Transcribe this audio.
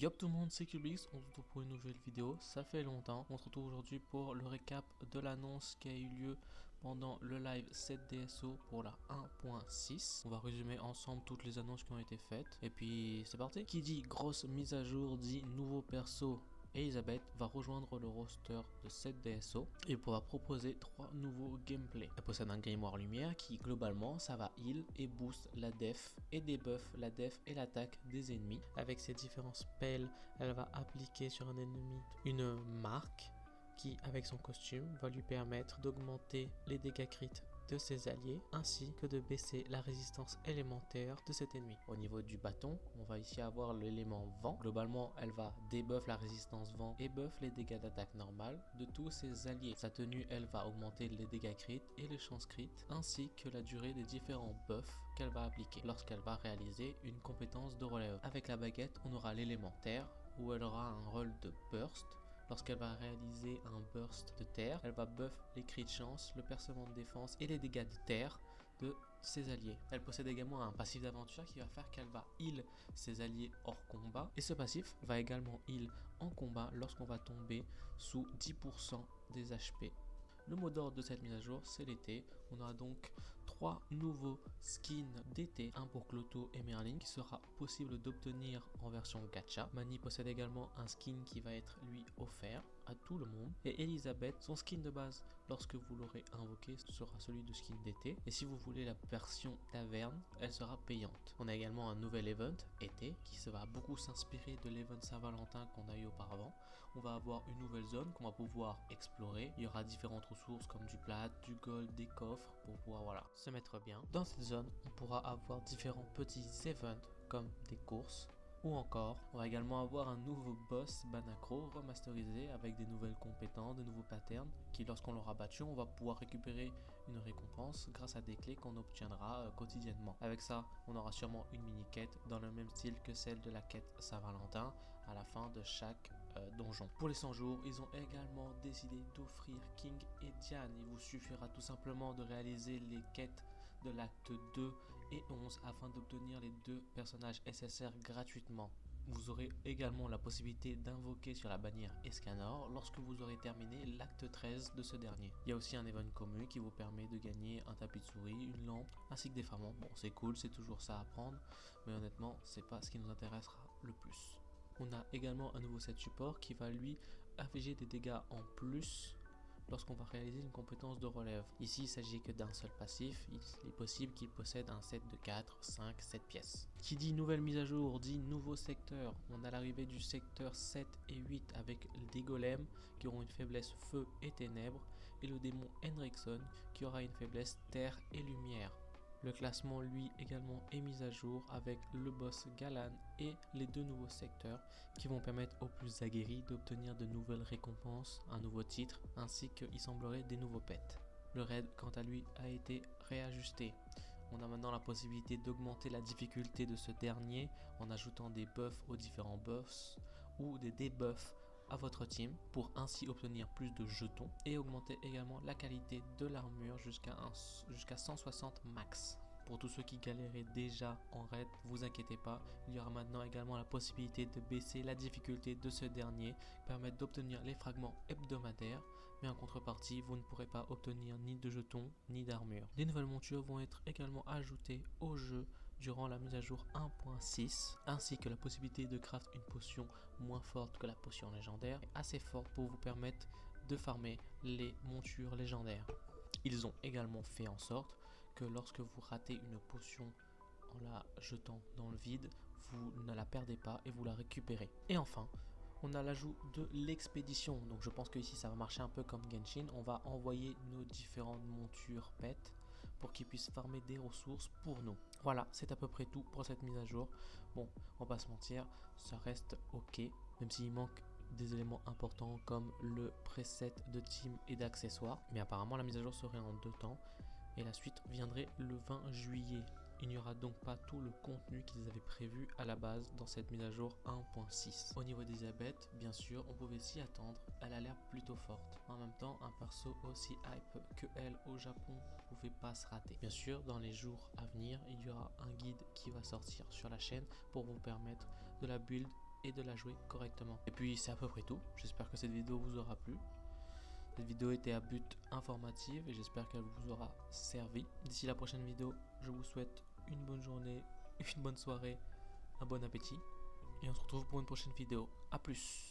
Yop tout le monde, c'est Cubix, on se retrouve pour une nouvelle vidéo, ça fait longtemps. On se retrouve aujourd'hui pour le récap de l'annonce qui a eu lieu pendant le live 7DSO pour la 1.6. On va résumer ensemble toutes les annonces qui ont été faites. Et puis c'est parti. Qui dit grosse mise à jour dit nouveau perso. Elisabeth va rejoindre le roster de 7DSO et pourra proposer 3 nouveaux gameplays. Elle possède un grimoire lumière qui globalement ça va heal et boost la def et debuff la def et l'attaque des ennemis. Avec ses différents spells, elle va appliquer sur un ennemi une marque qui avec son costume va lui permettre d'augmenter les dégâts crits de ses alliés ainsi que de baisser la résistance élémentaire de cet ennemi. Au niveau du bâton, on va ici avoir l'élément vent. Globalement, elle va debuff la résistance vent et buff les dégâts d'attaque normale de tous ses alliés. Sa tenue, elle va augmenter les dégâts crit et les chances crit ainsi que la durée des différents buffs qu'elle va appliquer lorsqu'elle va réaliser une compétence de relève. Avec la baguette, on aura l'élément terre où elle aura un rôle de burst. Lorsqu'elle va réaliser un burst de terre, elle va buff les crits de chance, le percement de défense et les dégâts de terre de ses alliés. Elle possède également un passif d'aventure qui va faire qu'elle va heal ses alliés hors combat. Et ce passif va également heal en combat lorsqu'on va tomber sous 10% des HP. Le mot d'ordre de cette mise à jour, c'est l'été. On aura donc 3 nouveaux skins d'été, un pour Cloto et Merlin, qui sera possible d'obtenir en version gacha. Mani possède également un skin qui va être lui offert à tout le monde. Et Elisabeth, son skin de base, lorsque vous l'aurez invoqué, sera celui de skin d'été. Et si vous voulez la version taverne, elle sera payante. On a également un nouvel event été qui se va beaucoup s'inspirer de l'event Saint-Valentin qu'on a eu auparavant. On va avoir une nouvelle zone qu'on va pouvoir explorer. Il y aura différentes ressources comme du plat, du gold, des coffres pour pouvoir se mettre bien. Dans cette zone, on pourra avoir différents petits events comme des courses. Ou encore, on va également avoir un nouveau boss Banacro remasterisé avec des nouvelles compétences, de nouveaux patterns qui lorsqu'on l'aura battu, on va pouvoir récupérer une récompense grâce à des clés qu'on obtiendra quotidiennement. Avec ça, on aura sûrement une mini-quête dans le même style que celle de la quête Saint-Valentin à la fin de chaque donjon. Pour les 100 jours, ils ont également décidé d'offrir King et Diane. Il vous suffira tout simplement de réaliser les quêtes de l'acte 2 et 11 afin d'obtenir les 2 personnages SSR gratuitement. Vous aurez également la possibilité d'invoquer sur la bannière Escanor lorsque vous aurez terminé l'acte 13 de ce dernier. Il y a aussi un event commun qui vous permet de gagner un tapis de souris, une lampe ainsi que des flamants. Bon, c'est cool, c'est toujours ça à prendre, mais honnêtement, c'est pas ce qui nous intéressera le plus. On a également un nouveau set support qui va lui infliger des dégâts en plus lorsqu'on va réaliser une compétence de relève. Ici, il s'agit que d'un seul passif, il est possible qu'il possède un set de 4, 5, 7 pièces. Qui dit nouvelle mise à jour, dit nouveau secteur. On a l'arrivée du secteur 7 et 8 avec des golems qui auront une faiblesse feu et ténèbres et le démon Henriksen qui aura une faiblesse terre et lumière. Le classement lui également est mis à jour avec le boss Galan et les 2 nouveaux secteurs qui vont permettre aux plus aguerris d'obtenir de nouvelles récompenses, un nouveau titre ainsi qu'il semblerait des nouveaux pets. Le raid quant à lui a été réajusté. On a maintenant la possibilité d'augmenter la difficulté de ce dernier en ajoutant des buffs aux différents boss ou des debuffs à votre team pour ainsi obtenir plus de jetons et augmenter également la qualité de l'armure jusqu'à 160 max. Pour tous ceux qui galéraient déjà en raid, vous inquiétez pas, il y aura maintenant également la possibilité de baisser la difficulté de ce dernier, permettre d'obtenir les fragments hebdomadaires, mais en contrepartie, vous ne pourrez pas obtenir ni de jetons ni d'armure. Les nouvelles montures vont être également ajoutées au jeu durant la mise à jour 1.6, ainsi que la possibilité de craft une potion moins forte que la potion légendaire, assez forte pour vous permettre de farmer les montures légendaires. Ils ont également fait en sorte que lorsque vous ratez une potion en la jetant dans le vide, vous ne la perdez pas et vous la récupérez. Et enfin, on a l'ajout de l'expédition. Donc je pense que ici ça va marcher un peu comme Genshin. On va envoyer nos différentes montures pets pour qu'ils puissent farmer des ressources pour nous. Voilà, c'est à peu près tout pour cette mise à jour. Bon, on va pas se mentir, ça reste ok, même s'il manque des éléments importants comme le preset de team et d'accessoires. Mais apparemment la mise à jour serait en 2 temps et la suite viendrait le 20 juillet. Il n'y aura donc pas tout le contenu qu'ils avaient prévu à la base dans cette mise à jour 1.6. Au niveau d'Elisabeth, bien sûr, on pouvait s'y attendre, elle a l'air plutôt forte. En même temps, un perso aussi hype que elle au Japon ne pouvait pas se rater. Bien sûr, dans les jours à venir, il y aura un guide qui va sortir sur la chaîne pour vous permettre de la build et de la jouer correctement. Et puis c'est à peu près tout. J'espère que cette vidéo vous aura plu. Cette vidéo était à but informatif et j'espère qu'elle vous aura servi. D'ici la prochaine vidéo, je vous souhaite une bonne journée, une bonne soirée, un bon appétit. Et on se retrouve pour une prochaine vidéo. A plus!